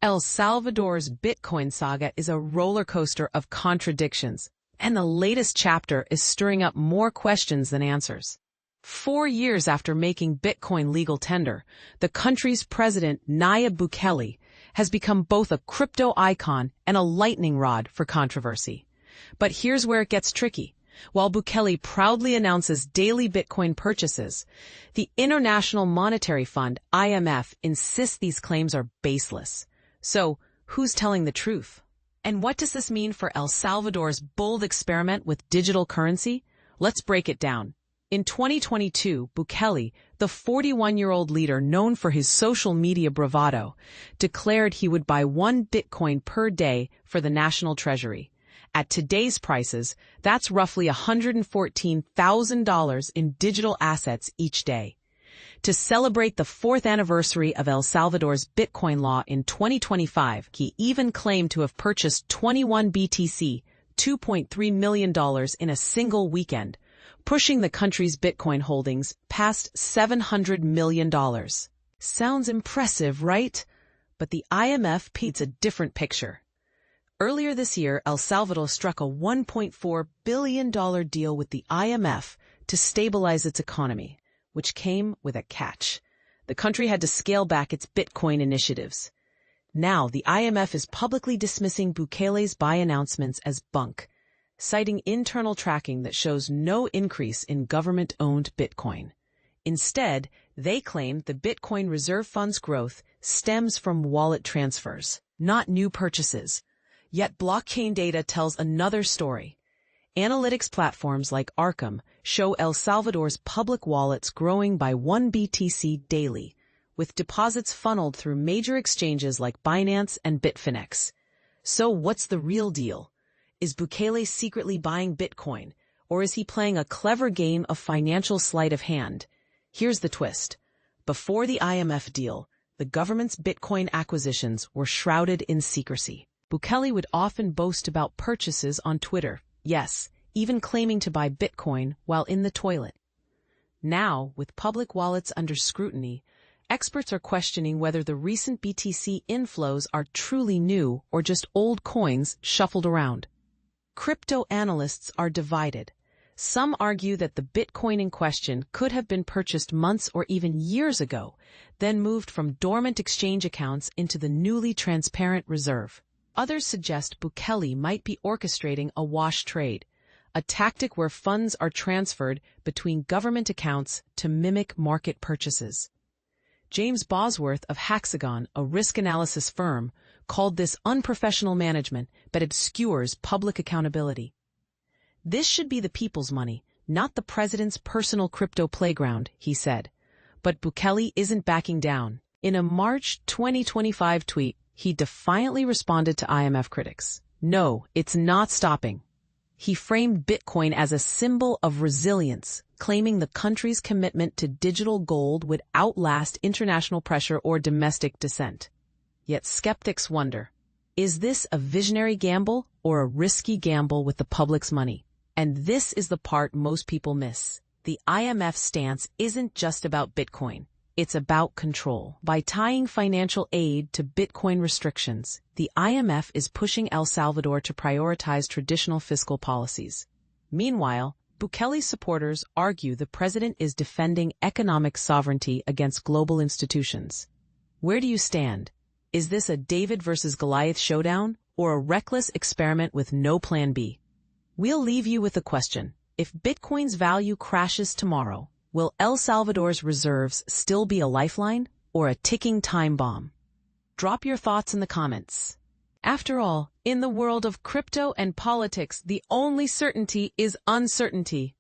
El Salvador's Bitcoin saga is a roller coaster of contradictions, and the latest chapter is stirring up more questions than answers. 4 years after making Bitcoin legal tender, the country's president, Nayib Bukele, has become both a crypto icon and a lightning rod for controversy. But here's where it gets tricky. While Bukele proudly announces daily Bitcoin purchases, the International Monetary Fund, IMF, insists these claims are baseless. So, who's telling the truth? And what does this mean for El Salvador's bold experiment with digital currency? Let's break it down. In 2022, Bukele, the 41-year-old leader known for his social media bravado, declared he would buy 1 Bitcoin per day for the national treasury. At today's prices, that's roughly $114,000 in digital assets each day. To celebrate the 4th anniversary of El Salvador's Bitcoin law in 2025, he even claimed to have purchased 21 BTC, $2.3 million in a single weekend, pushing the country's Bitcoin holdings past $700 million. Sounds impressive, right? But the IMF paints a different picture. Earlier this year, El Salvador struck a $1.4 billion deal with the IMF to stabilize its economy, which came with a catch. The country had to scale back its Bitcoin initiatives. Now, the IMF is publicly dismissing Bukele's buy announcements as bunk, citing internal tracking that shows no increase in government-owned Bitcoin. Instead, they claim the Bitcoin Reserve Fund's growth stems from wallet transfers, not new purchases. Yet blockchain data tells another story. Analytics platforms like Arkham show El Salvador's public wallets growing by 1 BTC daily, with deposits funneled through major exchanges like Binance and Bitfinex. So what's the real deal? Is Bukele secretly buying Bitcoin, or is he playing a clever game of financial sleight of hand? Here's the twist. Before the IMF deal, the government's Bitcoin acquisitions were shrouded in secrecy. Bukele would often boast about purchases on Twitter, yes, even claiming to buy Bitcoin while in the toilet. Now, with public wallets under scrutiny, experts are questioning whether the recent BTC inflows are truly new or just old coins shuffled around. Crypto analysts are divided. Some argue that the Bitcoin in question could have been purchased months or even years ago, then moved from dormant exchange accounts into the newly transparent reserve. Others suggest Bukele might be orchestrating a wash trade, a tactic where funds are transferred between government accounts to mimic market purchases. James Bosworth of Hexagon, a risk analysis firm, called this unprofessional management that obscures public accountability. This should be the people's money, not the president's personal crypto playground, he said. But Bukele isn't backing down. In a March 2025 tweet, he defiantly responded to IMF critics. No, it's not stopping. He framed Bitcoin as a symbol of resilience, claiming the country's commitment to digital gold would outlast international pressure or domestic dissent. Yet skeptics wonder, is this a visionary gamble or a risky gamble with the public's money? And this is the part most people miss. The IMF stance isn't just about Bitcoin. It's about control. By tying financial aid to Bitcoin restrictions, the IMF is pushing El Salvador to prioritize traditional fiscal policies. Meanwhile, Bukele's supporters argue the president is defending economic sovereignty against global institutions. Where do you stand? Is this a David versus Goliath showdown or a reckless experiment with no plan B? We'll leave you with a question. If Bitcoin's value crashes tomorrow, will El Salvador's reserves still be a lifeline or a ticking time bomb? Drop your thoughts in the comments. After all, in the world of crypto and politics, the only certainty is uncertainty.